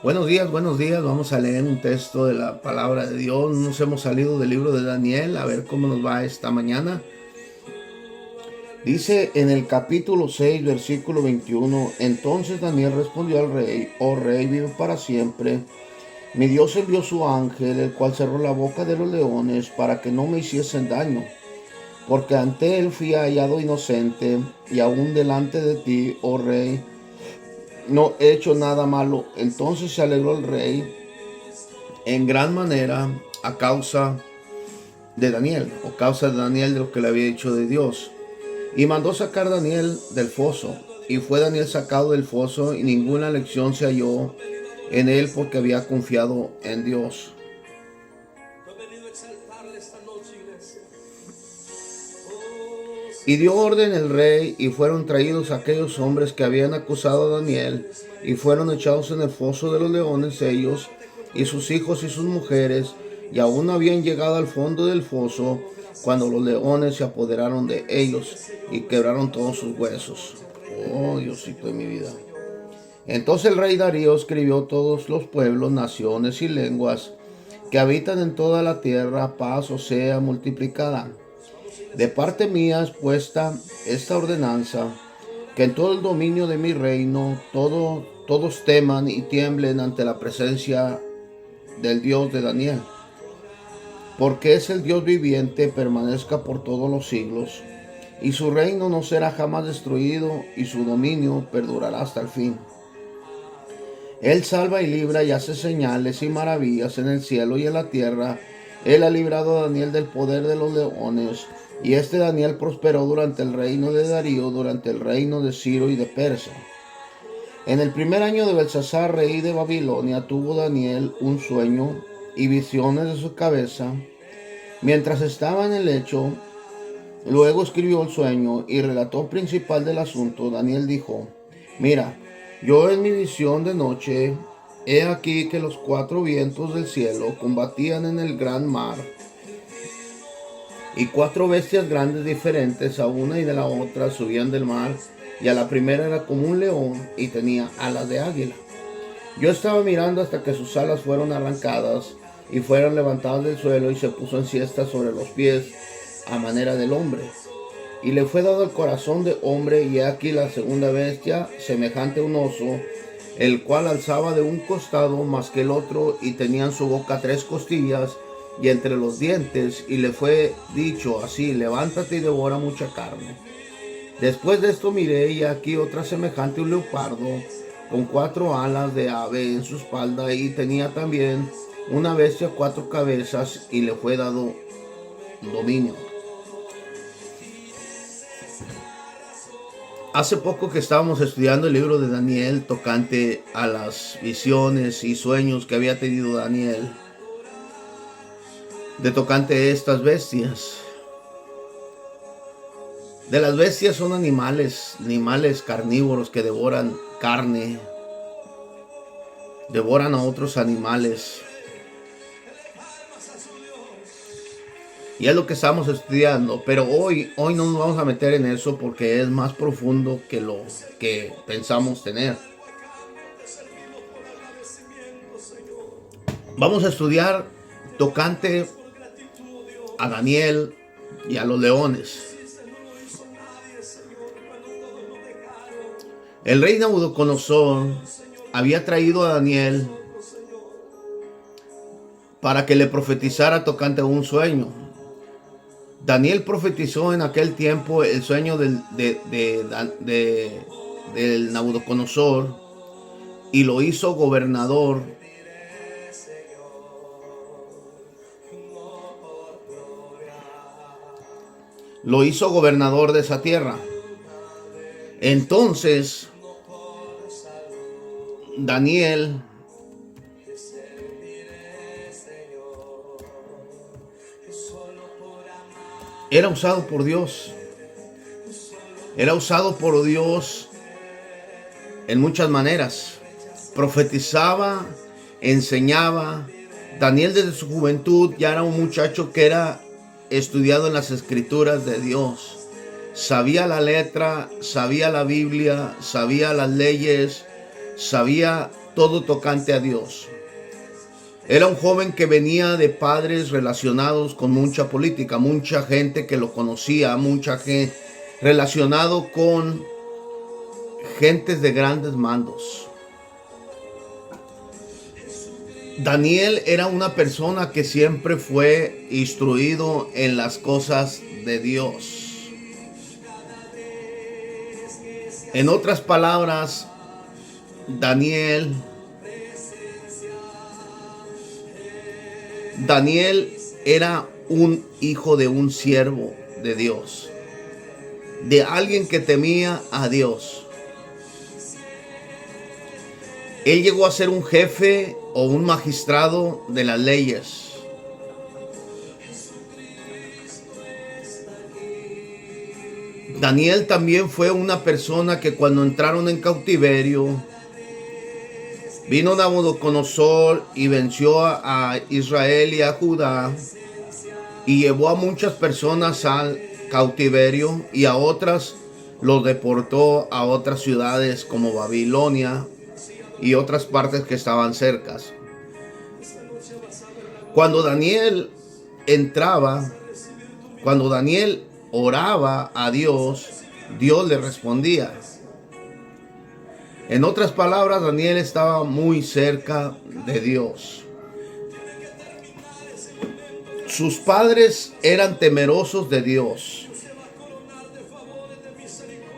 Buenos días, buenos días. Vamos a leer un texto de la palabra de Dios. Nos hemos salido del libro de Daniel, a ver cómo nos va esta mañana. Dice en el capítulo 6, versículo 21, entonces Daniel respondió al rey: oh rey, vive para siempre. Mi Dios envió su ángel, el cual cerró la boca de los leones para que no me hiciesen daño, porque ante él fui hallado inocente, y aún delante de ti, oh rey, no he hecho nada malo. Entonces se alegró el rey en gran manera a causa de Daniel, o causa de Daniel, de lo que le había dicho de Dios. Y mandó sacar a Daniel del foso. Y fue Daniel sacado del foso, y ninguna lección se halló en él, porque había confiado en Dios. Y dio orden el rey, y fueron traídos aquellos hombres que habían acusado a Daniel, y fueron echados en el foso de los leones ellos, y sus hijos y sus mujeres, y aún no habían llegado al fondo del foso, cuando los leones se apoderaron de ellos, y quebraron todos sus huesos. Oh, Diosito de mi vida. Entonces el rey Darío escribió: todos los pueblos, naciones y lenguas que habitan en toda la tierra, paz os sea multiplicada. De parte mía es puesta esta ordenanza, que en todo el dominio de mi reino todos teman y tiemblen ante la presencia del Dios de Daniel, porque es el Dios viviente, permanezca por todos los siglos, y su reino no será jamás destruido, y su dominio perdurará hasta el fin. Él salva y libra y hace señales y maravillas en el cielo y en la tierra. Él ha librado a Daniel del poder de los leones. Y este Daniel prosperó durante el reino de Darío, durante el reino de Ciro y de Persia. En el primer año de Belsasar, rey de Babilonia, tuvo Daniel un sueño y visiones de su cabeza. Mientras estaba en el lecho, luego escribió el sueño y relató principal del asunto. Daniel dijo: mira, yo en mi visión de noche, he aquí que los cuatro vientos del cielo combatían en el gran mar, y cuatro bestias grandes diferentes a una y de la otra subían del mar, y a la primera era como un león y tenía alas de águila. Yo estaba mirando hasta que sus alas fueron arrancadas y fueron levantadas del suelo, y se puso en siesta sobre los pies a manera del hombre. Y le fue dado el corazón de hombre, y he aquí la segunda bestia, semejante a un oso, el cual alzaba de un costado más que el otro, y tenía en su boca tres costillas, y entre los dientes, y le fue dicho así: levántate y devora mucha carne. Después de esto miré, y aquí otra semejante a un leopardo, con cuatro alas de ave en su espalda, y tenía también una bestia cuatro cabezas, y le fue dado dominio. Hace poco que estábamos estudiando el libro de Daniel tocante a las visiones y sueños que había tenido Daniel de tocante a estas bestias. De las bestias son animales carnívoros que devoran carne, devoran a otros animales. Y es lo que estamos estudiando, pero hoy no nos vamos a meter en eso, porque es más profundo que lo que pensamos tener. Vamos a estudiar tocante a Daniel y a los leones. El rey Nabucodonosor había traído a Daniel para que le profetizara tocante a un sueño. Daniel profetizó en aquel tiempo el sueño del Nabucodonosor, y lo hizo gobernador. Lo hizo gobernador de esa tierra. Entonces, Daniel era usado por Dios. Era usado por Dios en muchas maneras. Profetizaba, enseñaba. Daniel desde su juventud ya era un muchacho que era estudiado en las escrituras de Dios. Sabía la letra, sabía la Biblia, sabía las leyes, sabía todo tocante a Dios. Era un joven que venía de padres relacionados con mucha política, mucha gente que lo conocía, mucha gente relacionado con gentes de grandes mandos. Daniel era una persona que siempre fue instruido en las cosas de Dios. En otras palabras, Daniel era un hijo de un siervo de Dios, de alguien que temía a Dios. Él llegó a ser un jefe o un magistrado de las leyes. Daniel también fue una persona que cuando entraron en cautiverio, vino Nabucodonosor y venció a Israel y a Judá y llevó a muchas personas al cautiverio y a otras los deportó a otras ciudades como Babilonia y otras partes que estaban cercas. Cuando Daniel oraba a Dios, Dios le respondía. En otras palabras, Daniel estaba muy cerca de Dios. Sus padres eran temerosos de Dios.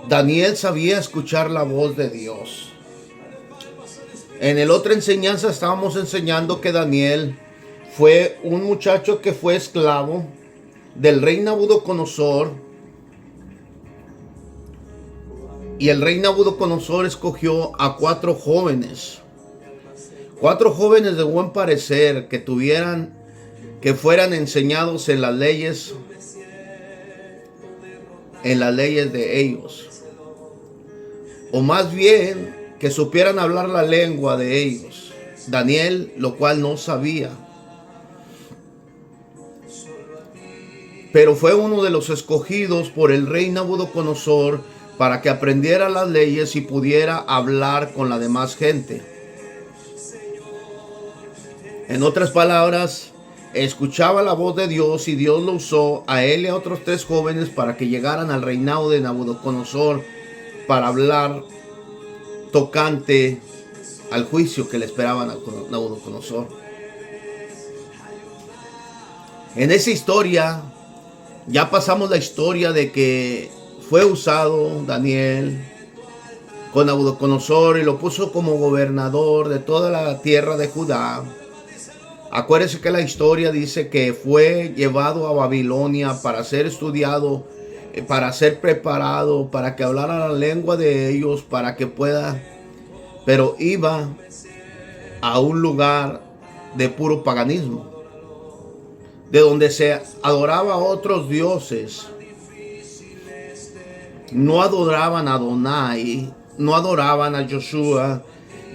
Daniel sabía escuchar la voz de Dios. En el otra enseñanza estábamos enseñando que Daniel fue un muchacho que fue esclavo del rey Nabucodonosor. Y el rey Nabucodonosor escogió a 4 jóvenes. 4 jóvenes de buen parecer que fueran enseñados en las leyes de ellos. O más bien, que supieran hablar la lengua de ellos. Daniel, lo cual no sabía. Pero fue uno de los escogidos por el rey Nabucodonosor para que aprendiera las leyes y pudiera hablar con la demás gente. En otras palabras, escuchaba la voz de Dios y Dios lo usó a él y a otros 3 jóvenes para que llegaran al reinado de Nabucodonosor para hablar tocante al juicio que le esperaban a Nabucodonosor. En esa historia, ya pasamos la historia de que fue usado Daniel con Nabucodonosor y lo puso como gobernador de toda la tierra de Judá. Acuérdense que la historia dice que fue llevado a Babilonia para ser estudiado, para ser preparado, para que hablara la lengua de ellos, para que pueda. Pero iba a un lugar de puro paganismo, de donde se adoraba a otros dioses. No adoraban a Adonai, no adoraban a Joshua,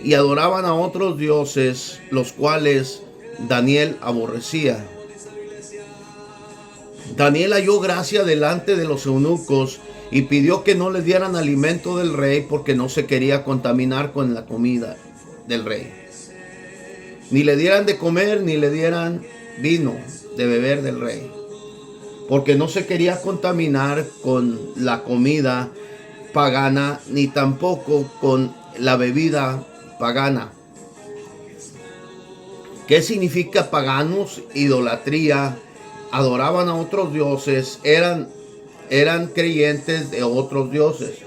y adoraban a otros dioses, los cuales Daniel aborrecía. Daniel halló gracia delante de los eunucos y pidió que no le dieran alimento del rey porque no se quería contaminar con la comida del rey. Ni le dieran de comer, ni le dieran vino de beber del rey, porque no se quería contaminar con la comida pagana, ni tampoco con la bebida pagana. ¿Qué significa paganos? Idolatría. Adoraban a otros dioses, eran creyentes de otros dioses.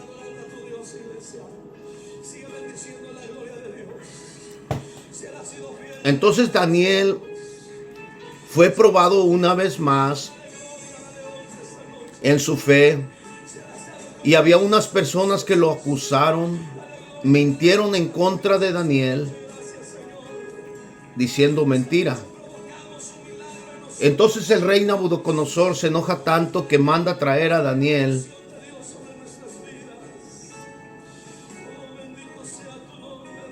Entonces Daniel fue probado una vez más en su fe, y había unas personas que lo acusaron, mintieron en contra de Daniel, diciendo mentira. Entonces el rey Nabucodonosor se enoja tanto que manda traer a Daniel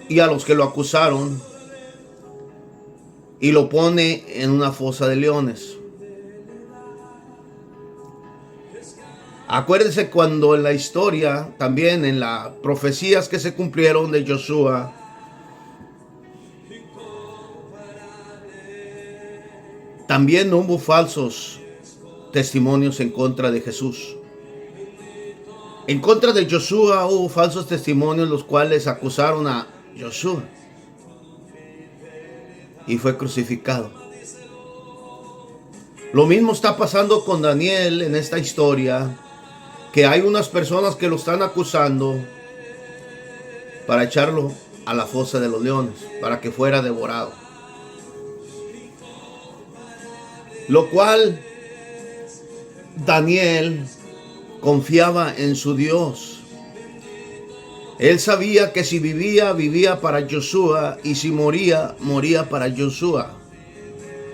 y a los que lo acusaron y lo pone en una fosa de leones. Acuérdense cuando en la historia, también en las profecías que se cumplieron de Josué, también no hubo falsos testimonios en contra de Jesús. En contra de Josué hubo falsos testimonios, los cuales acusaron a Josué y fue crucificado. Lo mismo está pasando con Daniel en esta historia, que hay unas personas que lo están acusando para echarlo a la fosa de los leones, para que fuera devorado. Lo cual Daniel confiaba en su Dios. Él sabía que si vivía, vivía para Josué, y si moría, moría para Josué.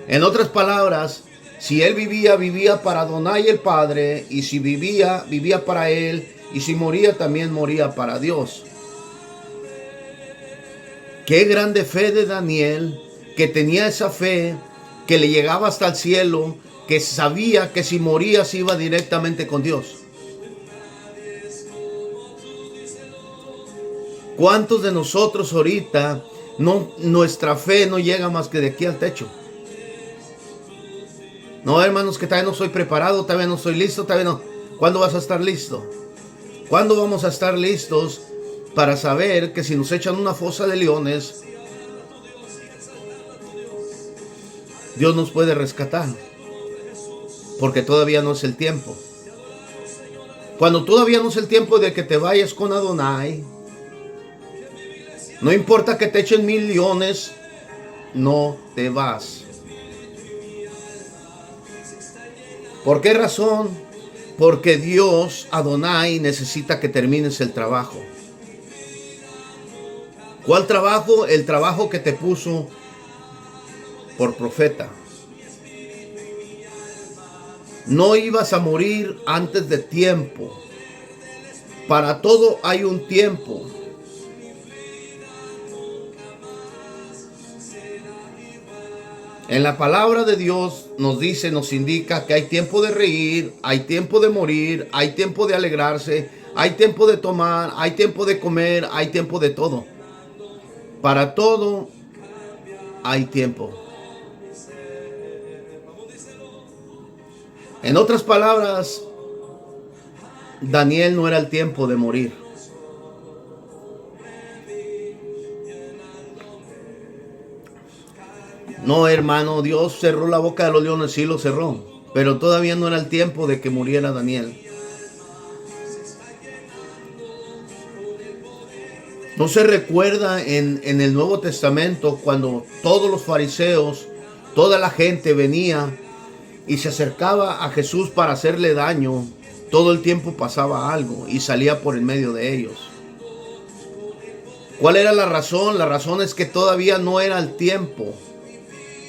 En otras palabras, si él vivía, vivía para Adonai el Padre, y si vivía, vivía para él, y si moría, también moría para Dios. Qué grande fe de Daniel, que tenía esa fe, que le llegaba hasta el cielo, que sabía que si moría se iba directamente con Dios. ¿Cuántos de nosotros ahorita nuestra fe no llega más que de aquí al techo? No, hermanos, que todavía no soy preparado, todavía no estoy listo, todavía no. ¿Cuándo vas a estar listo? ¿Cuándo vamos a estar listos para saber que si nos echan una fosa de leones, Dios nos puede rescatar? Porque todavía no es el tiempo. Cuando todavía no es el tiempo de que te vayas con Adonai, no importa que te echen 1000 leones, no te vas. ¿Por qué razón? Porque Dios, Adonai, necesita que termines el trabajo. ¿Cuál trabajo? El trabajo que te puso por profeta. No ibas a morir antes de tiempo. Para todo hay un tiempo. En la palabra de Dios nos dice, nos indica que hay tiempo de reír, hay tiempo de morir, hay tiempo de alegrarse, hay tiempo de tomar, hay tiempo de comer, hay tiempo de todo. Para todo hay tiempo. En otras palabras, Daniel no era el tiempo de morir. No, hermano, Dios cerró la boca de los leones, sí lo cerró, pero todavía no era el tiempo de que muriera Daniel. ¿No se recuerda en el Nuevo Testamento cuando todos los fariseos, toda la gente venía y se acercaba a Jesús para hacerle daño? Todo el tiempo pasaba algo y salía por en medio de ellos. ¿Cuál era la razón? La razón es que todavía no era el tiempo.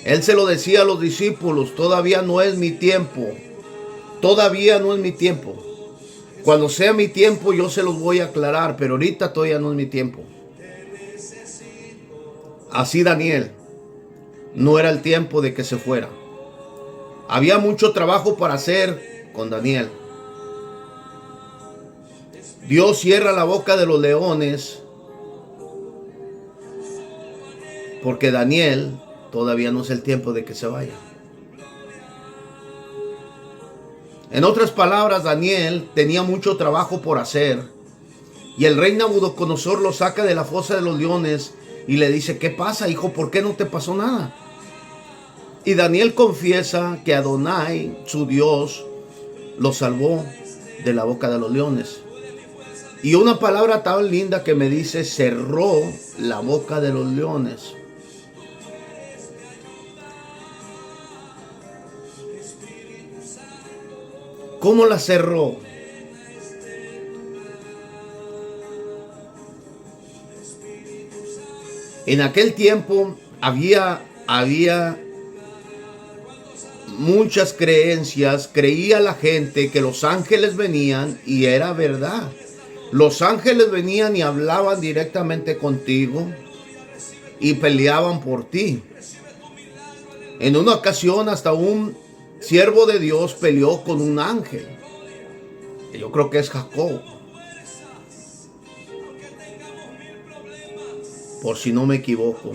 Él se lo decía a los discípulos, todavía no es mi tiempo. Todavía no es mi tiempo. Cuando sea mi tiempo yo se los voy a aclarar, pero ahorita todavía no es mi tiempo. Así Daniel, no era el tiempo de que se fuera. Había mucho trabajo para hacer con Daniel. Dios cierra la boca de los leones porque Daniel todavía no es el tiempo de que se vaya. En otras palabras, Daniel tenía mucho trabajo por hacer. Y el rey Nabucodonosor lo saca de la fosa de los leones y le dice, ¿qué pasa, hijo? ¿Por qué no te pasó nada? Y Daniel confiesa que Adonai, su Dios, lo salvó de la boca de los leones. Y una palabra tan linda que me dice, cerró la boca de los leones. ¿Cómo la cerró? En aquel tiempo había muchas creencias. Creía la gente que los ángeles venían, y era verdad. Los ángeles venían y hablaban directamente contigo y peleaban por ti. En una ocasión hasta un siervo de Dios peleó con un ángel. Yo creo que es Jacob, por si no me equivoco.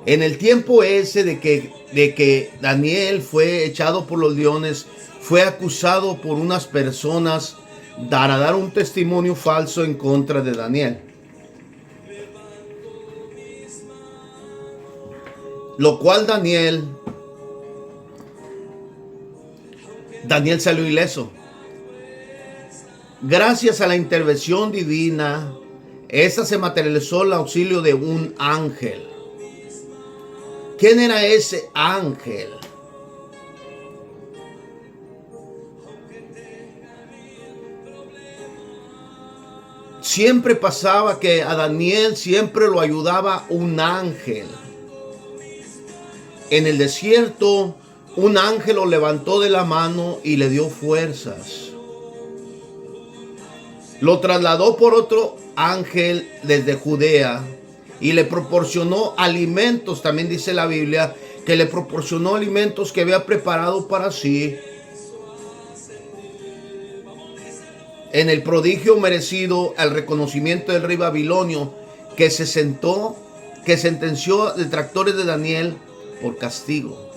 En el tiempo ese de que Daniel fue echado por los leones, fue acusado por unas personas para dar un testimonio falso en contra de Daniel. Lo cual Daniel salió ileso. Gracias a la intervención divina, esta se materializó el auxilio de un ángel. ¿Quién era ese ángel? Siempre pasaba que a Daniel siempre lo ayudaba un ángel. En el desierto, un ángel lo levantó de la mano y le dio fuerzas. Lo trasladó por otro ángel desde Judea y le proporcionó alimentos. También dice la Biblia que le proporcionó alimentos que había preparado para sí. En el prodigio merecido al reconocimiento del rey babilonio, que sentenció a detractores de Daniel por castigo.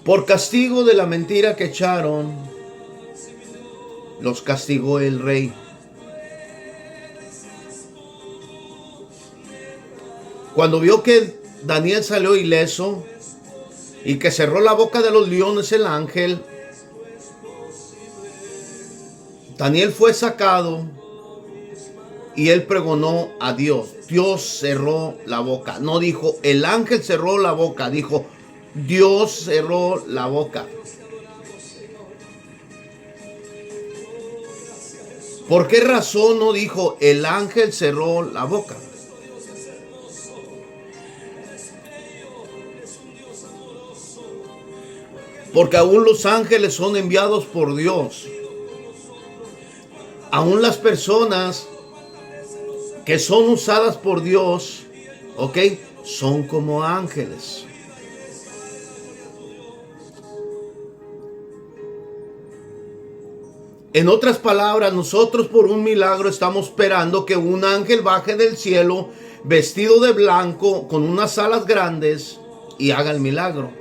Por castigo de la mentira que echaron, los castigó el rey. Cuando vio que Daniel salió ileso y que cerró la boca de los leones el ángel, Daniel fue sacado y él pregonó a Dios. Dios cerró la boca. No dijo el ángel cerró la boca, dijo Dios cerró la boca. ¿Por qué razón no dijo el ángel cerró la boca? Porque aún los ángeles son enviados por Dios. Aún las personas que son usadas por Dios, ¿ok? Son como ángeles. En otras palabras, nosotros por un milagro estamos esperando que un ángel baje del cielo vestido de blanco con unas alas grandes y haga el milagro.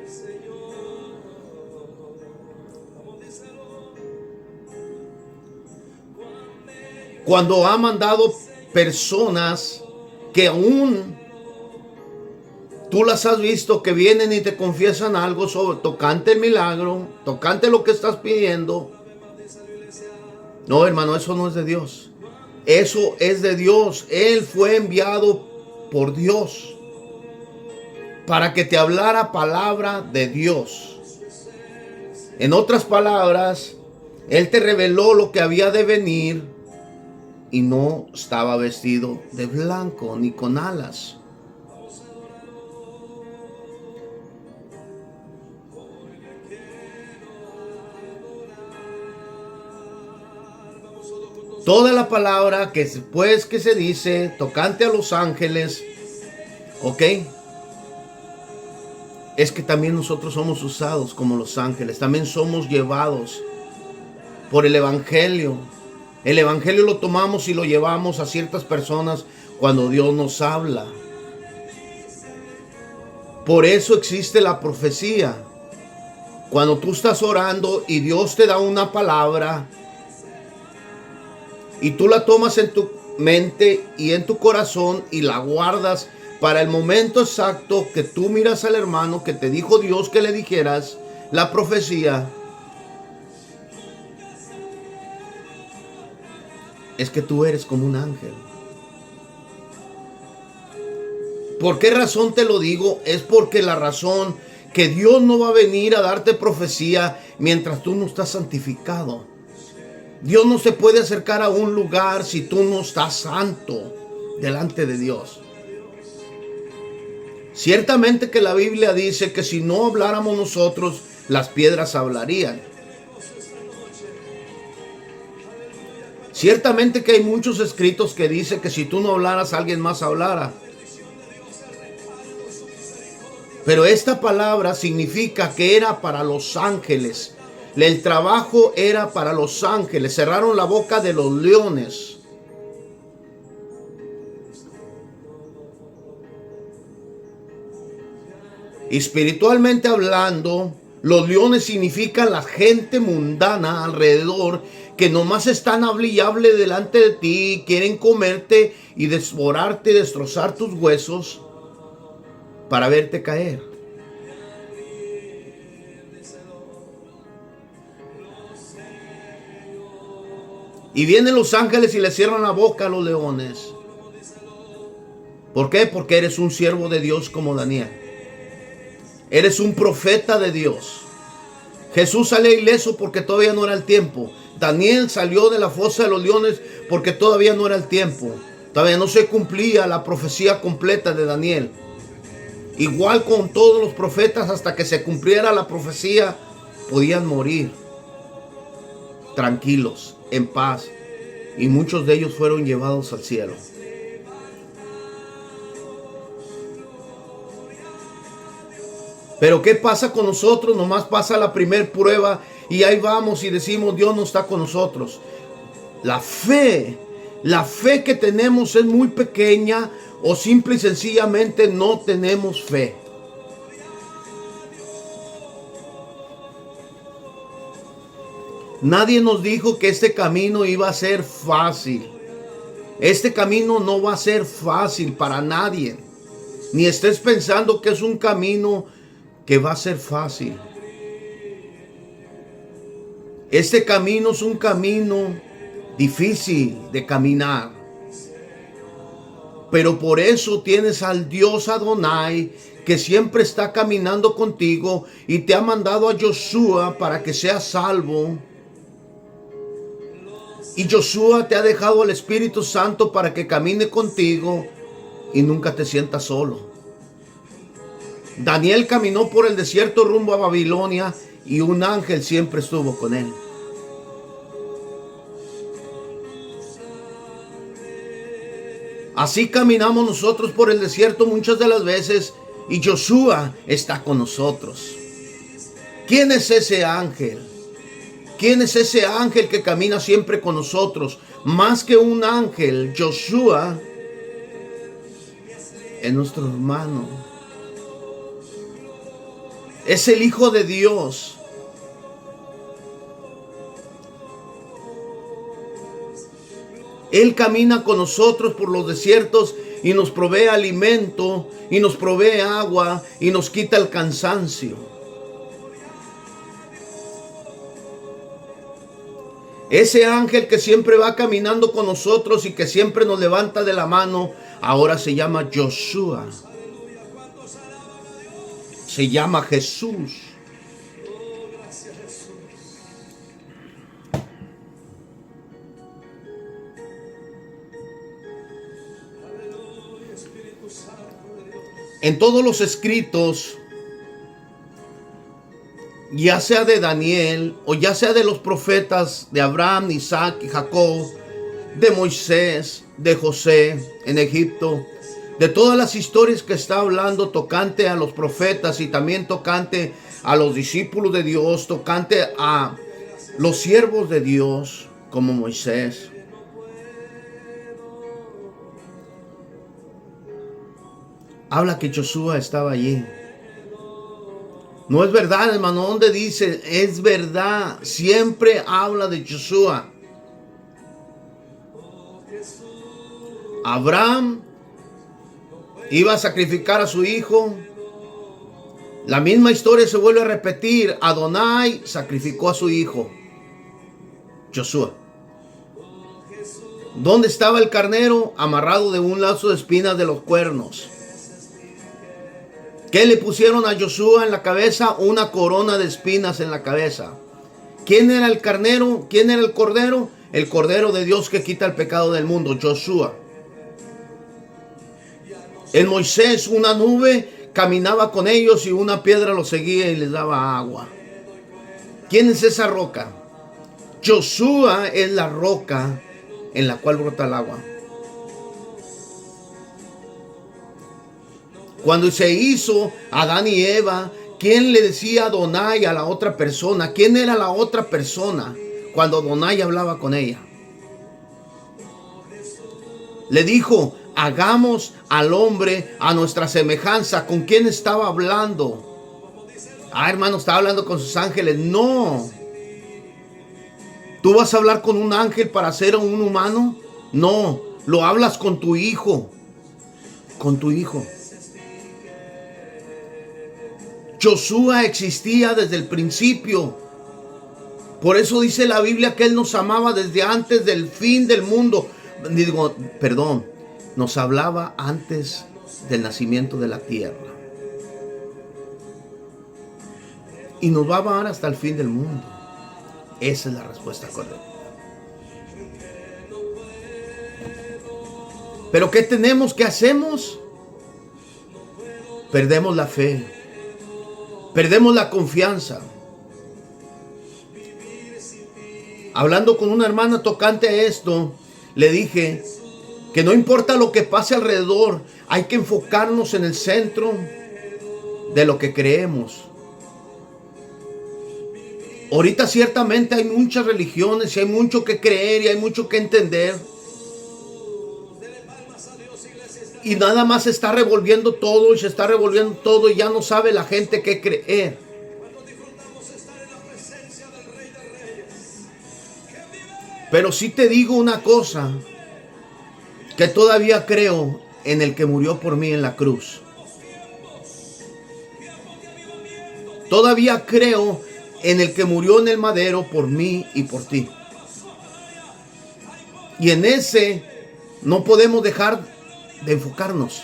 Cuando ha mandado personas que aún tú las has visto que vienen y te confiesan algo sobre tocante el milagro, tocante lo que estás pidiendo. No, hermano, eso no es de Dios. Eso es de Dios. Él fue enviado por Dios para que te hablara palabra de Dios. En otras palabras, Él te reveló lo que había de venir. Y no estaba vestido de blanco ni con alas. Toda la palabra que después que se dice tocante a los ángeles, ¿ok? Es que también nosotros somos usados como los ángeles. También somos llevados por el evangelio. El evangelio lo tomamos y lo llevamos a ciertas personas cuando Dios nos habla. Por eso existe la profecía. Cuando tú estás orando y Dios te da una palabra y tú la tomas en tu mente y en tu corazón y la guardas para el momento exacto que tú miras al hermano que te dijo Dios que le dijeras la profecía, es que tú eres como un ángel. ¿Por qué razón te lo digo? Es porque la razón que Dios no va a venir a darte profecía mientras tú no estás santificado. Dios no se puede acercar a un lugar si tú no estás santo delante de Dios. Ciertamente que la Biblia dice que si no habláramos nosotros, las piedras hablarían. Ciertamente que hay muchos escritos que dicen que si tú no hablaras, alguien más hablara. Pero esta palabra significa que era para los ángeles. El trabajo era para los ángeles. Cerraron la boca de los leones. Espiritualmente hablando, los leones significan la gente mundana alrededor que nomás están hable y hable delante de ti, quieren comerte y devorarte y destrozar tus huesos para verte caer. Y vienen los ángeles y le cierran la boca a los leones. ¿Por qué? Porque eres un siervo de Dios como Daniel. Eres un profeta de Dios. Jesús salió ileso porque todavía no era el tiempo. Daniel salió de la fosa de los leones porque todavía no era el tiempo. Todavía no se cumplía la profecía completa de Daniel. Igual con todos los profetas, hasta que se cumpliera la profecía, podían morir tranquilos, en paz. Y muchos de ellos fueron llevados al cielo. Pero ¿qué pasa con nosotros? Nomás pasa la primer prueba y ahí vamos y decimos, Dios no está con nosotros. La fe que tenemos es muy pequeña, o simple y sencillamente no tenemos fe. Nadie nos dijo que este camino iba a ser fácil. Este camino no va a ser fácil para nadie. Ni estés pensando que es un camino que va a ser fácil. Este camino es un camino difícil de caminar. Pero por eso tienes al Dios Adonai, que siempre está caminando contigo y te ha mandado a Josué para que seas salvo. Y Josué te ha dejado al Espíritu Santo para que camine contigo y nunca te sientas solo. Daniel caminó por el desierto rumbo a Babilonia y un ángel siempre estuvo con él. Así caminamos nosotros por el desierto muchas de las veces y Josué está con nosotros. ¿Quién es ese ángel? ¿Quién es ese ángel que camina siempre con nosotros? Más que un ángel, Josué es nuestro hermano. Es el Hijo de Dios. Él camina con nosotros por los desiertos y nos provee alimento y nos provee agua y nos quita el cansancio. Ese ángel que siempre va caminando con nosotros y que siempre nos levanta de la mano, ahora se llama Josué. Se llama Jesús. En todos los escritos, ya sea de Daniel o ya sea de los profetas de Abraham, Isaac y Jacob, de Moisés, de José en Egipto, de todas las historias que está hablando tocante a los profetas y también tocante a los discípulos de Dios, tocante a los siervos de Dios como Moisés. Habla que Josué estaba allí. No es verdad, hermano, ¿dónde dice? Es verdad, siempre habla de Josué. Abraham iba a sacrificar a su hijo. La misma historia se vuelve a repetir. Adonai sacrificó a su hijo, Josué. ¿Dónde estaba el carnero? Amarrado de un lazo de espinas de los cuernos. ¿Qué le pusieron a Josué en la cabeza? Una corona de espinas en la cabeza. ¿Quién era el carnero? ¿Quién era el cordero? El cordero de Dios que quita el pecado del mundo, Josué. En Moisés, una nube caminaba con ellos y una piedra los seguía y les daba agua. ¿Quién es esa roca? Josué es la roca en la cual brota el agua. Cuando se hizo Adán y Eva, ¿quién le decía Adonai a la otra persona? ¿Quién era la otra persona cuando Adonai hablaba con ella? Le dijo, hagamos al hombre a nuestra semejanza. ¿Con quién estaba hablando? Hermano, estaba hablando con sus ángeles. No. ¿Tú vas a hablar con un ángel para ser un humano? No. Lo hablas con tu hijo. Con tu hijo. Josué existía desde el principio. Por eso dice la Biblia que Él nos amaba desde antes del fin del mundo. Nos hablaba antes del nacimiento de la tierra. Y nos va a amar hasta el fin del mundo. Esa es la respuesta correcta. Pero ¿qué tenemos? ¿Qué hacemos? Perdemos la fe. Perdemos la confianza. Hablando con una hermana tocante a esto, le dije que no importa lo que pase alrededor, hay que enfocarnos en el centro de lo que creemos. Ahorita ciertamente hay muchas religiones y hay mucho que creer y hay mucho que entender. Y nada más se está revolviendo todo y se está revolviendo todo y ya no sabe la gente qué creer. Pero sí te digo una cosa, que todavía creo en el que murió por mí en la cruz. Todavía creo en el que murió en el madero por mí y por ti. Y en ese no podemos dejar de enfocarnos.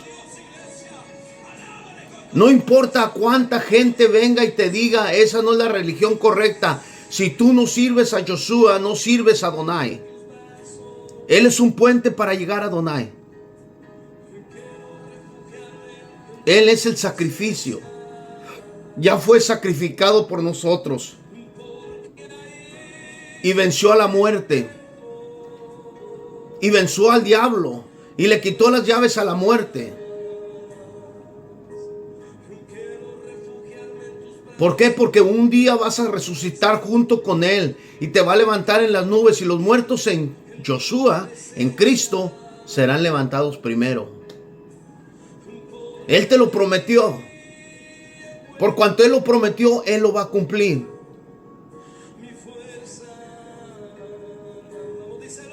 No importa cuánta gente venga y te diga, esa no es la religión correcta. Si tú no sirves a Josué, no sirves a Adonai. Él es un puente para llegar a Adonai. Él es el sacrificio. Ya fue sacrificado por nosotros. Y venció a la muerte. Y venció al diablo. Y le quitó las llaves a la muerte. ¿Por qué? Porque un día vas a resucitar junto con Él. Y te va a levantar en las nubes. Y los muertos en Josué, en Cristo, serán levantados primero. Él te lo prometió. Por cuanto Él lo prometió, Él lo va a cumplir.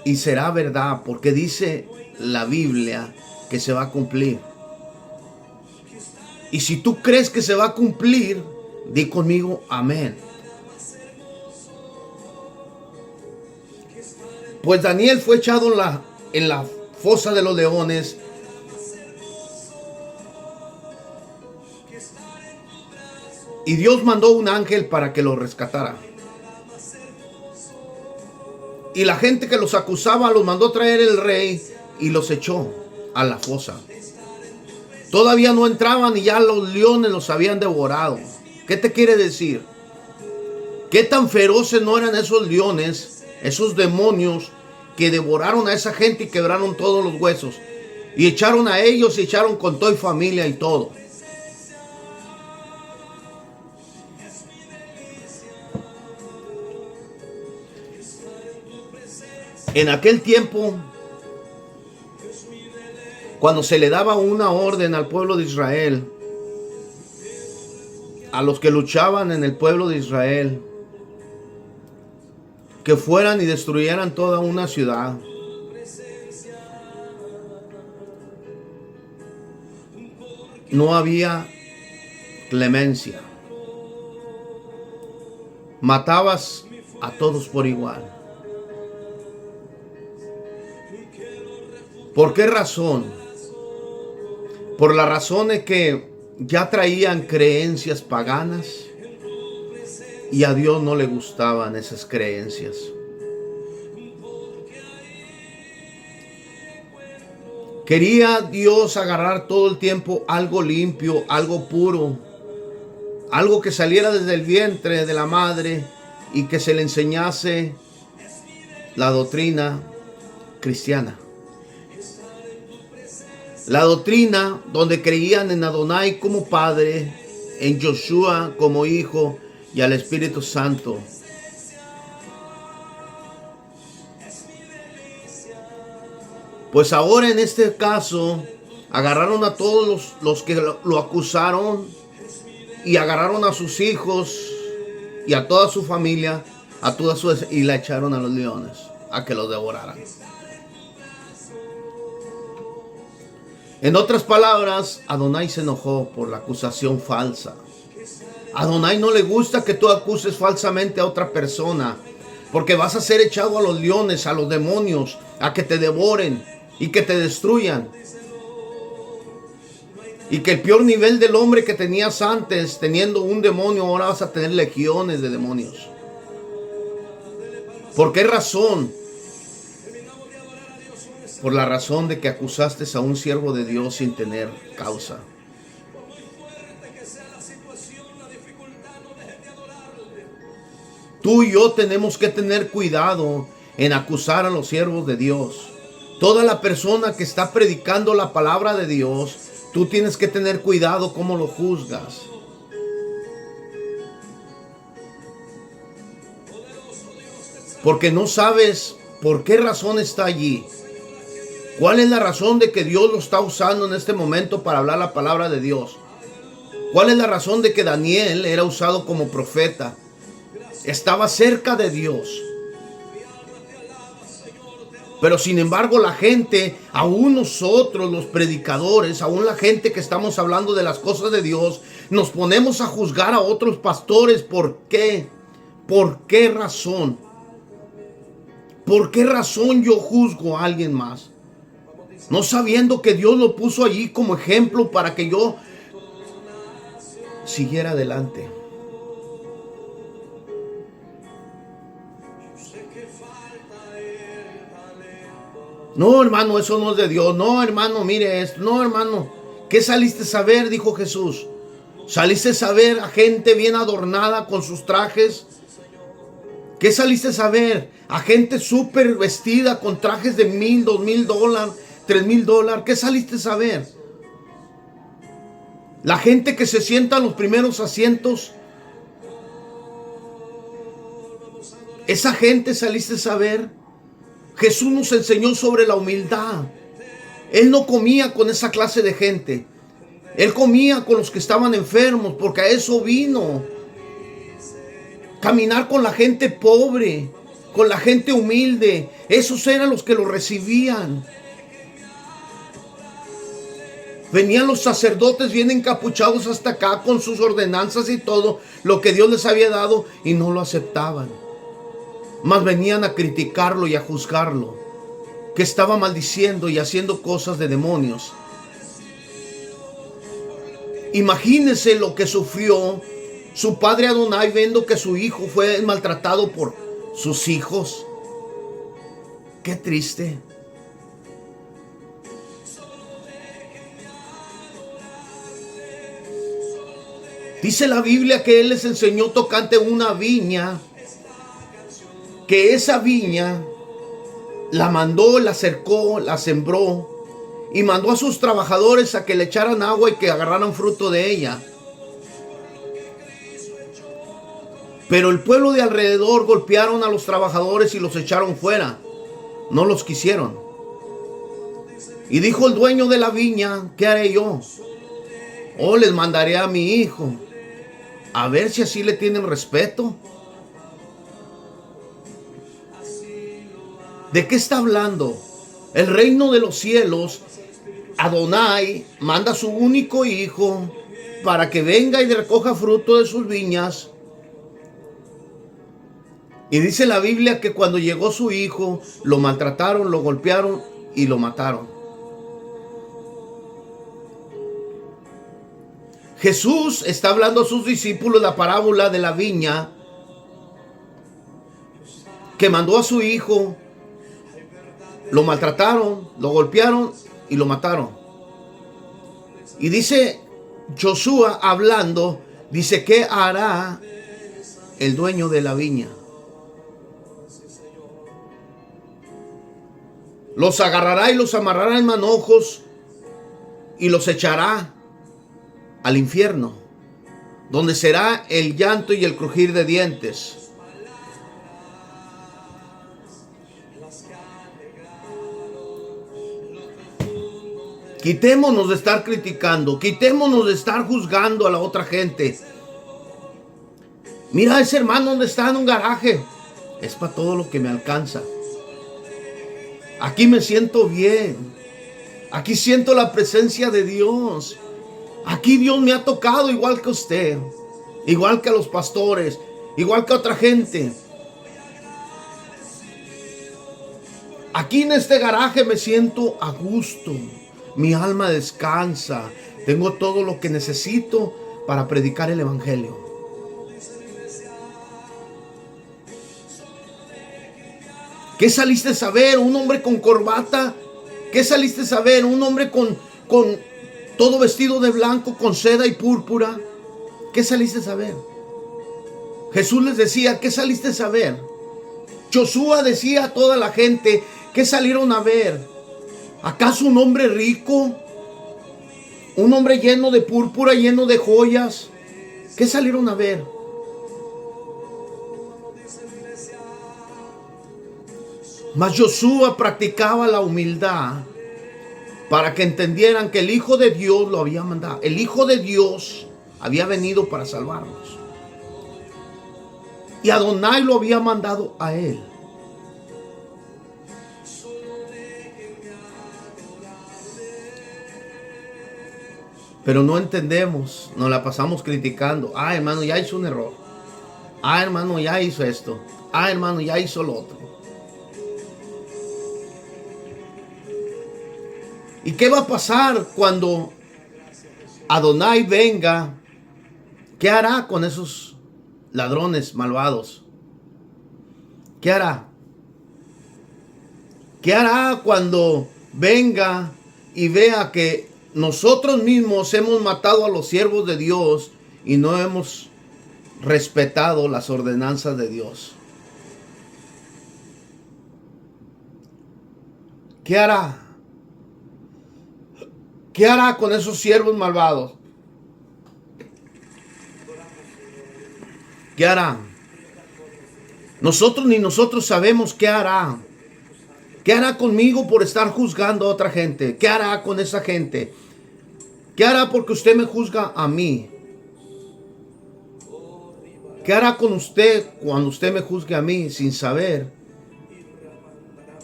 Y será verdad, porque dice la Biblia que se va a cumplir. Y si tú crees que se va a cumplir, di conmigo amén. Pues Daniel fue echado en la fosa de los leones. Y Dios mandó un ángel para que lo rescatara. Y la gente que los acusaba los mandó traer el rey y los echó a la fosa. Todavía no entraban y ya los leones los habían devorado. ¿Qué te quiere decir? ¿Qué tan feroces no eran esos leones, esos demonios que devoraron a esa gente y quebraron todos los huesos? Y echaron a ellos y echaron con toda familia y todo. En aquel tiempo, cuando se le daba una orden al pueblo de Israel, a los que luchaban en el pueblo de Israel, que fueran y destruyeran toda una ciudad, no había clemencia. Matabas a todos por igual. ¿Por qué razón? Por la razón de que ya traían creencias paganas y a Dios no le gustaban esas creencias. Quería Dios agarrar todo el tiempo algo limpio, algo puro, algo que saliera desde el vientre de la madre y que se le enseñase la doctrina cristiana. La doctrina donde creían en Adonai como Padre, en Joshua como Hijo y al Espíritu Santo. Pues ahora en este caso agarraron a todos los que lo acusaron y agarraron a sus hijos y a toda su familia, y la echaron a los leones a que los devoraran. En otras palabras, Adonai se enojó por la acusación falsa. A Adonai no le gusta que tú acuses falsamente a otra persona, porque vas a ser echado a los leones, a los demonios, a que te devoren y que te destruyan. Y que el peor nivel del hombre que tenías antes, teniendo un demonio, ahora vas a tener legiones de demonios. ¿Por qué razón? Por la razón de que acusaste a un siervo de Dios sin tener causa. Tú y yo tenemos que tener cuidado en acusar a los siervos de Dios. Toda la persona que está predicando la palabra de Dios, tú tienes que tener cuidado cómo lo juzgas. Porque no sabes por qué razón está allí. ¿Cuál es la razón de que Dios lo está usando en este momento para hablar la palabra de Dios? ¿Cuál es la razón de que Daniel era usado como profeta? Estaba cerca de Dios. Pero sin embargo la gente, aún nosotros los predicadores, aún la gente que estamos hablando de las cosas de Dios, nos ponemos a juzgar a otros pastores. ¿Por qué? ¿Por qué razón? ¿Por qué razón yo juzgo a alguien más? No sabiendo que Dios lo puso allí como ejemplo para que yo siguiera adelante. No, hermano, eso no es de Dios. No, hermano, mire esto. No, hermano, ¿qué saliste a ver? Dijo Jesús. ¿Saliste a ver a gente bien adornada con sus trajes? ¿Qué saliste a ver? A gente súper vestida con trajes de $1,000, $2,000, $3,000. ¿Qué saliste a ver? La gente que se sienta en los primeros asientos. Esa gente saliste a ver. Jesús nos enseñó sobre la humildad. Él no comía con esa clase de gente. Él comía con los que estaban enfermos, porque a eso vino. Caminar con la gente pobre, con la gente humilde. Esos eran los que lo recibían. Venían los sacerdotes bien encapuchados hasta acá con sus ordenanzas y todo lo que Dios les había dado y no lo aceptaban. Mas venían a criticarlo y a juzgarlo, que estaba maldiciendo y haciendo cosas de demonios. Imagínense lo que sufrió su padre Adonai viendo que su hijo fue maltratado por sus hijos. Qué triste. Dice la Biblia que él les enseñó tocante una viña, que esa viña la mandó, la cercó, la sembró y mandó a sus trabajadores a que le echaran agua y que agarraran fruto de ella. Pero el pueblo de alrededor golpearon a los trabajadores y los echaron fuera. No los quisieron. Y dijo el dueño de la viña, ¿qué haré yo? Oh, les mandaré a mi hijo, a ver si así le tienen respeto. ¿De qué está hablando? El reino de los cielos, Adonai manda a su único hijo para que venga y recoja fruto de sus viñas. Y dice la Biblia que cuando llegó su hijo, lo maltrataron, lo golpearon y lo mataron. Jesús está hablando a sus discípulos la parábola de la viña, que mandó a su hijo, lo maltrataron, lo golpearon y lo mataron. Y dice Josué hablando, dice, ¿qué hará el dueño de la viña? Los agarrará y los amarrará en manojos y los echará al infierno, donde será el llanto y el crujir de dientes. Quitémonos de estar criticando, quitémonos de estar juzgando a la otra gente. Mira, ese hermano donde está en un garaje. Es para todo lo que me alcanza. Aquí me siento bien. Aquí siento la presencia de Dios. Aquí Dios me ha tocado igual que usted. Igual que a los pastores. Igual que a otra gente. Aquí en este garaje me siento a gusto. Mi alma descansa. Tengo todo lo que necesito para predicar el evangelio. ¿Qué saliste a saber? ¿Un hombre con corbata? ¿Qué saliste a saber? ¿Un hombre con todo vestido de blanco, con seda y púrpura? ¿Qué saliste a saber? Jesús les decía, ¿qué saliste a saber? Josué decía a toda la gente, ¿qué salieron a ver? ¿Acaso un hombre rico? ¿Un hombre lleno de púrpura, lleno de joyas? ¿Qué salieron a ver? Mas Josué practicaba la humildad para que entendieran que el Hijo de Dios lo había mandado. El Hijo de Dios había venido para salvarnos. Y Adonai lo había mandado a él. Pero no entendemos, nos la pasamos criticando. Ah, hermano, ya hizo un error. Ah, hermano, ya hizo esto. Ah, hermano, ya hizo lo otro. ¿Y qué va a pasar cuando Adonai venga? ¿Qué hará con esos ladrones malvados? ¿Qué hará? ¿Qué hará cuando venga y vea que nosotros mismos hemos matado a los siervos de Dios y no hemos respetado las ordenanzas de Dios? ¿Qué hará? ¿Qué hará con esos siervos malvados? ¿Qué hará? Nosotros ni nosotros sabemos qué hará. ¿Qué hará conmigo por estar juzgando a otra gente? ¿Qué hará con esa gente? ¿Qué hará porque usted me juzga a mí? ¿Qué hará con usted cuando usted me juzgue a mí sin saber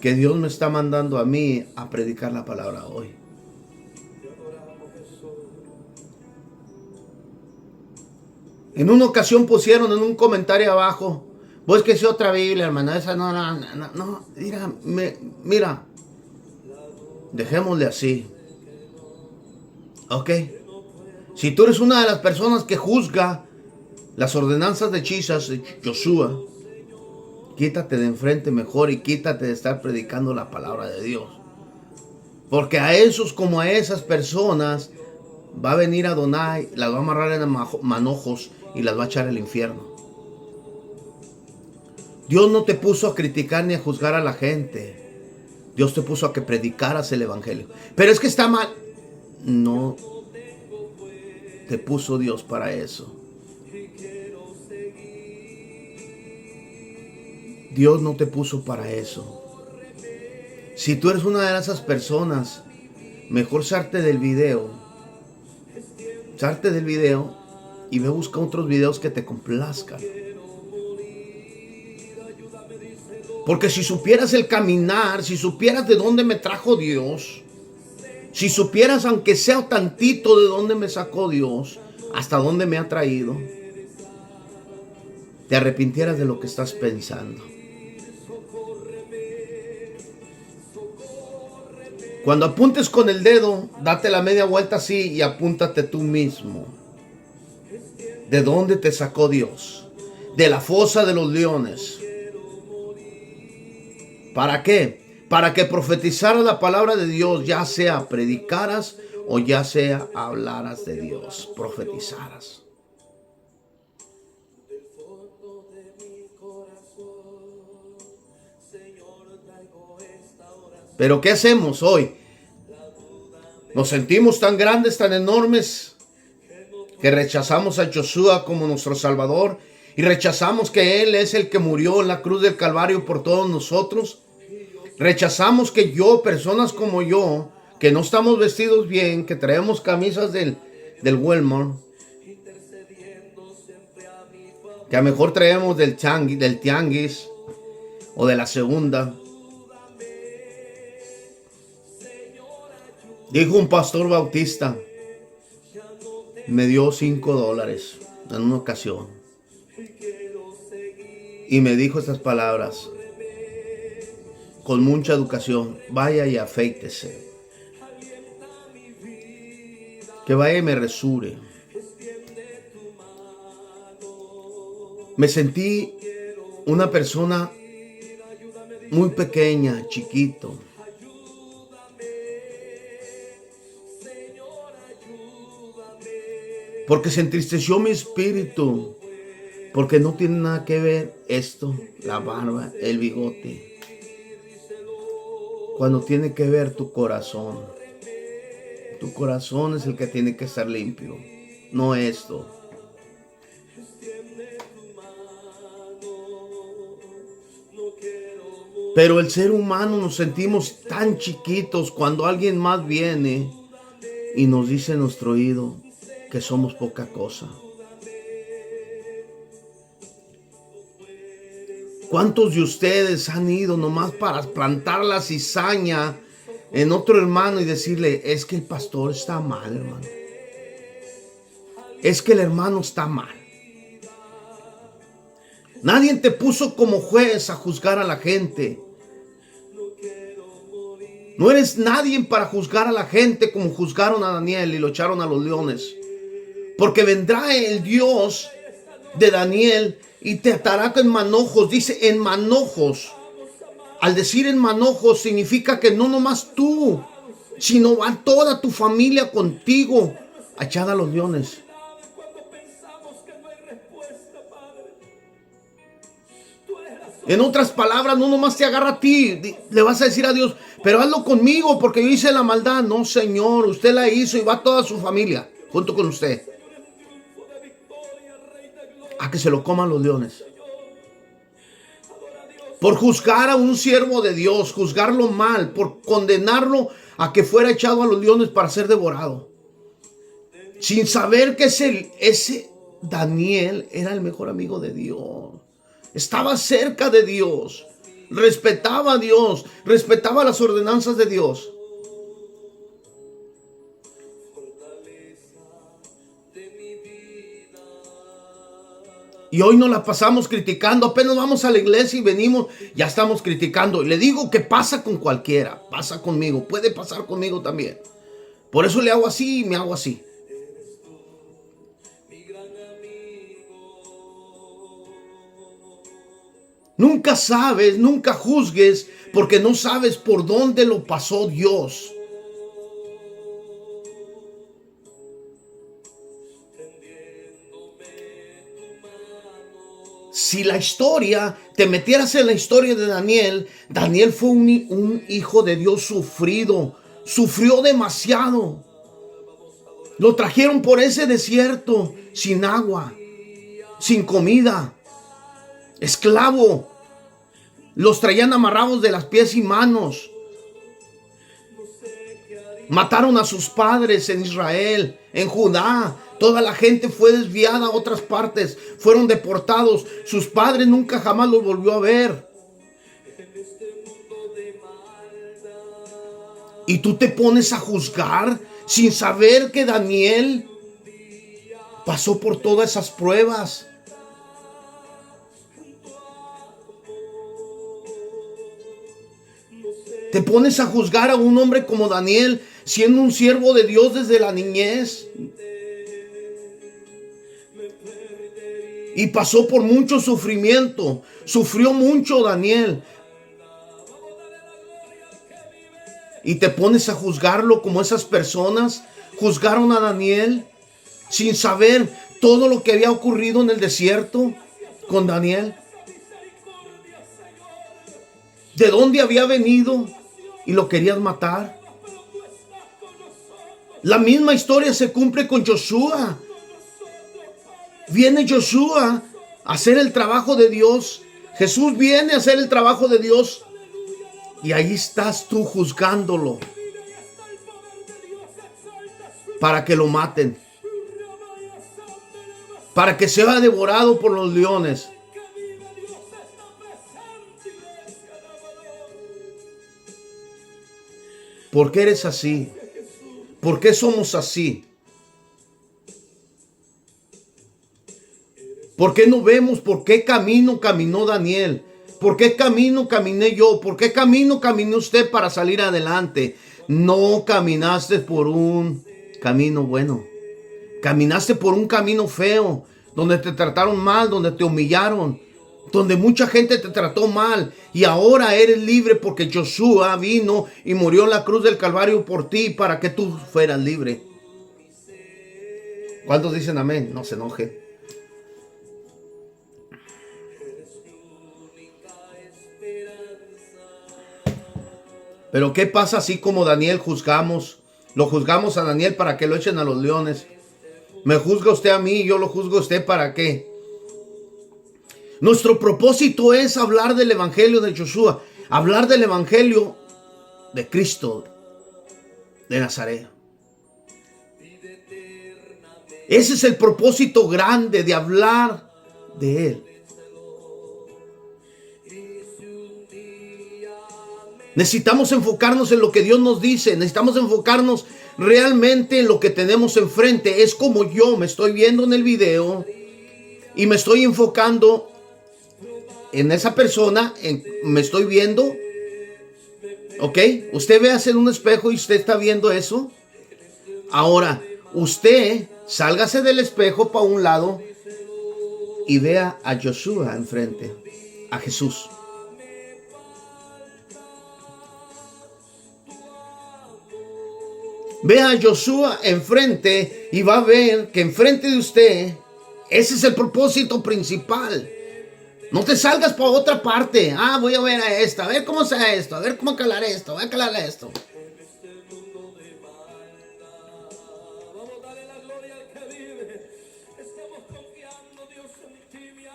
que Dios me está mandando a mí a predicar la palabra hoy? En una ocasión pusieron en un comentario abajo, pues que es otra Biblia, hermano, esa no, mira, dejémosle así, ¿ok? Si tú eres una de las personas que juzga las ordenanzas de hechizas de Josué, quítate de enfrente mejor y quítate de estar predicando la palabra de Dios. Porque a esos como a esas personas va a venir Adonai, las va a amarrar en manojos y las va a echar al infierno. Dios no te puso a criticar ni a juzgar a la gente. Dios te puso a que predicaras el evangelio. Pero es que está mal. No te puso Dios para eso. Dios no te puso para eso. Si tú eres una de esas personas, mejor salte del video. Salte del video y ve a buscar otros videos que te complazcan. Porque si supieras el caminar, si supieras de dónde me trajo Dios, si supieras aunque sea tantito de dónde me sacó Dios, hasta dónde me ha traído, te arrepintieras de lo que estás pensando. Cuando apuntes con el dedo, date la media vuelta así y apúntate tú mismo. ¿De dónde te sacó Dios? De la fosa de los leones. ¿Para qué? Para que profetizaras la palabra de Dios, ya sea predicaras o ya sea hablaras de Dios, profetizaras. Pero ¿qué hacemos hoy? Nos sentimos tan grandes, tan enormes, que rechazamos a Josué como nuestro Salvador y rechazamos que Él es el que murió en la cruz del Calvario por todos nosotros. Rechazamos que personas como yo, que no estamos vestidos bien, que traemos camisas del Walmart, que a lo mejor traemos del tianguis o de la segunda. Dijo un pastor bautista, me dio $5 en una ocasión y me dijo estas palabras con mucha educación: vaya y afeítese, que vaya y me resure. Me sentí una persona muy pequeña, chiquito. Porque se entristeció mi espíritu. Porque no tiene nada que ver esto, la barba, el bigote. Cuando tiene que ver tu corazón. Tu corazón es el que tiene que estar limpio, no esto. Pero el ser humano nos sentimos tan chiquitos cuando alguien más viene y nos dice en nuestro oído que somos poca cosa. ¿Cuántos de ustedes han ido nomás para plantar la cizaña en otro hermano y decirle: es que el pastor está mal, hermano? Es que el hermano está mal. Nadie te puso como juez a juzgar a la gente. No eres nadie para juzgar a la gente como juzgaron a Daniel y lo echaron a los leones. Porque vendrá el Dios de Daniel y te atará en manojos. Dice en manojos. Al decir en manojos significa que no nomás tú, sino va toda tu familia contigo echada a los leones. En otras palabras, no nomás te agarra a ti, le vas a decir a Dios: pero hazlo conmigo porque yo hice la maldad. No, Señor, usted la hizo y va toda su familia junto con usted a que se lo coman los leones. Por juzgar a un siervo de Dios, juzgarlo mal, por condenarlo a que fuera echado a los leones para ser devorado. Sin saber que ese Daniel era el mejor amigo de Dios. Estaba cerca de Dios. Respetaba a Dios. Respetaba las ordenanzas de Dios. Y hoy nos la pasamos criticando. Apenas vamos a la iglesia y venimos, ya estamos criticando. Y le digo que pasa con cualquiera. Pasa conmigo. Puede pasar conmigo también. Por eso le hago así y me hago así. Nunca sabes, nunca juzgues, porque no sabes por dónde lo pasó Dios. Si la historia, te metieras en la historia de Daniel, Daniel fue un hijo de Dios sufrido, sufrió demasiado. Lo trajeron por ese desierto, sin agua, sin comida, esclavo. Los traían amarrados de las pies y manos. Mataron a sus padres en Israel, en Judá. Toda la gente fue desviada a otras partes. Fueron deportados. Sus padres nunca jamás los volvió a ver. Y tú te pones a juzgar sin saber que Daniel pasó por todas esas pruebas. Te pones a juzgar a un hombre como Daniel, siendo un siervo de Dios desde la niñez. Y pasó por mucho sufrimiento. Sufrió mucho Daniel. Y te pones a juzgarlo como esas personas juzgaron a Daniel sin saber todo lo que había ocurrido en el desierto con Daniel. ¿De dónde había venido y lo querías matar? La misma historia se cumple con Josué. Viene Josué a hacer el trabajo de Dios. Jesús viene a hacer el trabajo de Dios. Y ahí estás tú juzgándolo para que lo maten, para que sea devorado por los leones. ¿Por qué eres así? ¿Por qué somos así? ¿Por qué no vemos por qué camino caminó Daniel? ¿Por qué camino caminé yo? ¿Por qué camino caminó usted para salir adelante? No caminaste por un camino bueno. Caminaste por un camino feo, donde te trataron mal, donde te humillaron, donde mucha gente te trató mal. Y ahora eres libre porque Josué vino y murió en la cruz del Calvario por ti para que tú fueras libre. ¿Cuántos dicen amén? No se enoje. Pero ¿qué pasa así como Daniel juzgamos? Lo juzgamos a Daniel para que lo echen a los leones. Me juzga usted a mí, yo lo juzgo a usted, ¿para qué? Nuestro propósito es hablar del evangelio de Josué, hablar del evangelio de Cristo de Nazaret. Ese es el propósito grande de hablar de Él. Necesitamos enfocarnos en lo que Dios nos dice. Necesitamos enfocarnos realmente en lo que tenemos enfrente. Es como yo me estoy viendo en el video y me estoy enfocando en esa persona. Me estoy viendo. ¿Ok? Usted ve hacia un espejo y usted está viendo eso. Ahora, usted sálgase del espejo para un lado y vea a Josué enfrente. A Jesús. Ve a Josué enfrente y va a ver que enfrente de usted, ese es el propósito principal. No te salgas para otra parte. Ah, voy a ver a esta, a ver cómo sea esto, a ver cómo calar esto, voy a calar esto.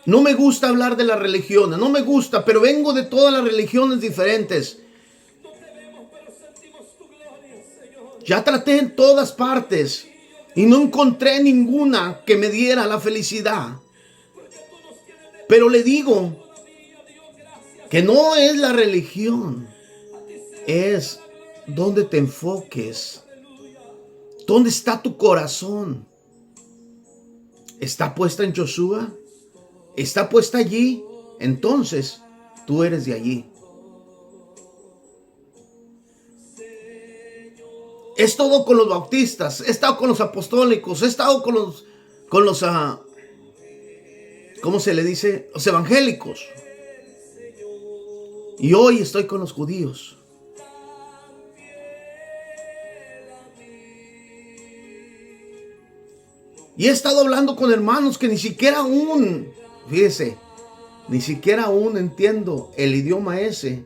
No me gusta hablar de las religiones, no me gusta, pero vengo de todas las religiones diferentes. Ya traté en todas partes y no encontré ninguna que me diera la felicidad. Pero le digo que no es la religión, es donde te enfoques, dónde está tu corazón. ¿Está puesta en Josué? ¿Está puesta allí? Entonces tú eres de allí. He estado con los bautistas, he estado con los apostólicos, he estado con los ¿cómo se le dice? Los evangélicos. Y hoy estoy con los judíos. Y he estado hablando con hermanos que ni siquiera aún, fíjese, ni siquiera aún entiendo el idioma ese.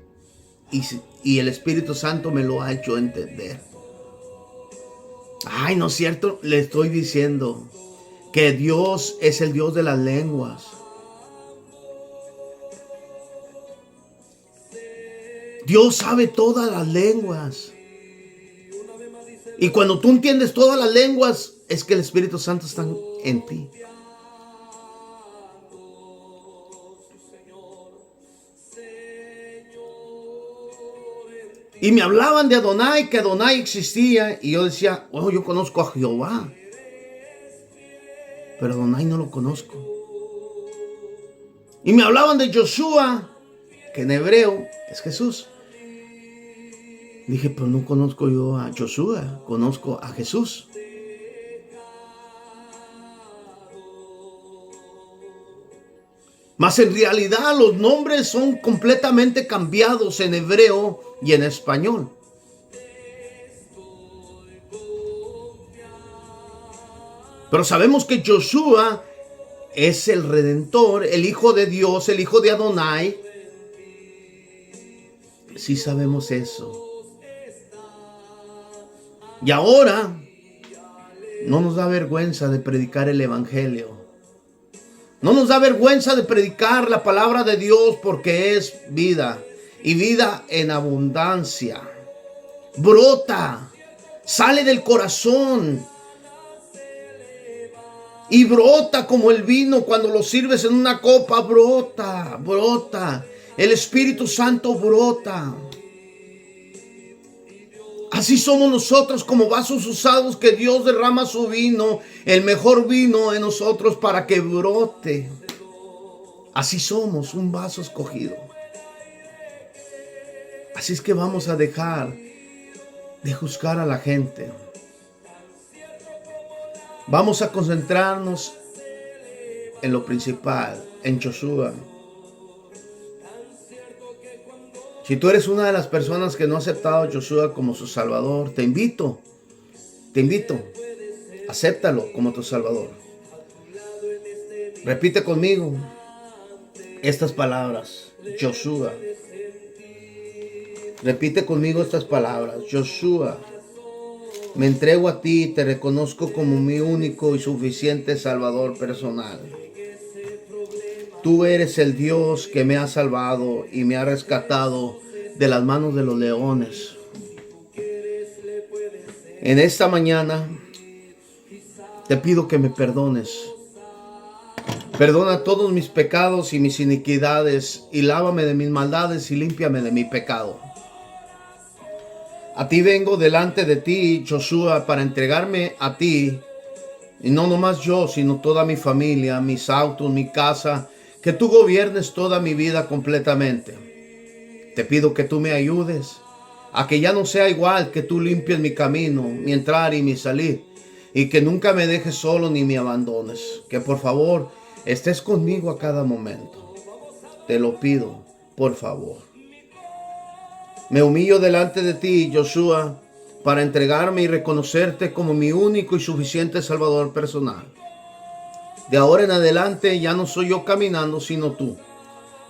Y el Espíritu Santo me lo ha hecho entender. Ay, no es cierto, le estoy diciendo que Dios es el Dios de las lenguas. Dios sabe todas las lenguas. Y cuando tú entiendes todas las lenguas, es que el Espíritu Santo está en ti. Y me hablaban de Adonai, que Adonai existía. Y yo decía, oh, yo conozco a Jehová. Pero Adonai no lo conozco. Y me hablaban de Josué, que en hebreo es Jesús. Dije, pero no conozco yo a Josué, conozco a Jesús. Mas en realidad los nombres son completamente cambiados en hebreo y en español. Pero sabemos que Josué es el Redentor, el Hijo de Dios, el Hijo de Adonai. Sí sabemos eso. Y ahora No nos da vergüenza de predicar el evangelio. No nos da vergüenza de predicar la palabra de Dios, porque es vida y vida en abundancia. Brota, sale del corazón y brota como el vino cuando lo sirves en una copa. Brota, brota. El Espíritu Santo brota. Así somos nosotros, como vasos usados que Dios derrama su vino, el mejor vino en nosotros para que brote. Así somos, un vaso escogido. Así es que vamos a dejar de juzgar a la gente. Vamos a concentrarnos en lo principal, en Josué. Si tú eres una de las personas que no ha aceptado a Josué como su Salvador, te invito, acéptalo como tu Salvador. Repite conmigo estas palabras, Josué. Repite conmigo estas palabras, Josué. Me entrego a ti y te reconozco como mi único y suficiente Salvador personal. Tú eres el Dios que me ha salvado y me ha rescatado de las manos de los leones. En esta mañana te pido que me perdones. Perdona todos mis pecados y mis iniquidades y lávame de mis maldades y límpiame de mi pecado. A ti vengo delante de ti, Josué, para entregarme a ti, y no nomás yo, sino toda mi familia, mis autos, mi casa, que tú gobiernes toda mi vida completamente. Te pido que tú me ayudes a que ya no sea igual, que tú limpies mi camino, mi entrar y mi salir, y que nunca me dejes solo ni me abandones. Que por favor estés conmigo a cada momento. Te lo pido, por favor. Me humillo delante de ti, Josué, para entregarme y reconocerte como mi único y suficiente Salvador personal. De ahora en adelante ya no soy yo caminando, sino tú.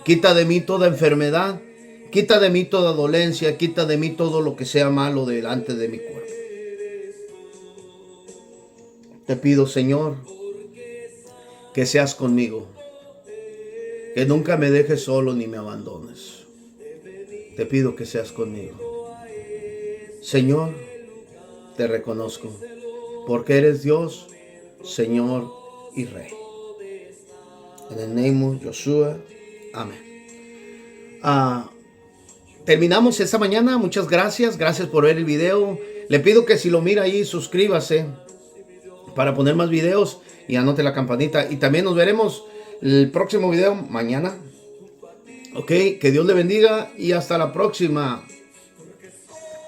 Quita de mí toda enfermedad, quita de mí toda dolencia, quita de mí todo lo que sea malo delante de mi cuerpo. Te pido, Señor, que seas conmigo, que nunca me dejes solo ni me abandones. Te pido que seas conmigo. Señor, te reconozco, porque eres Dios, Señor y Rey. En el nombre de Josué, amén. Terminamos esta mañana. Muchas gracias. Gracias por ver el video. Le pido que si lo mira ahí, suscríbase para poner más videos y anote la campanita. Y también nos veremos el próximo video mañana. Ok, que Dios le bendiga y hasta la próxima.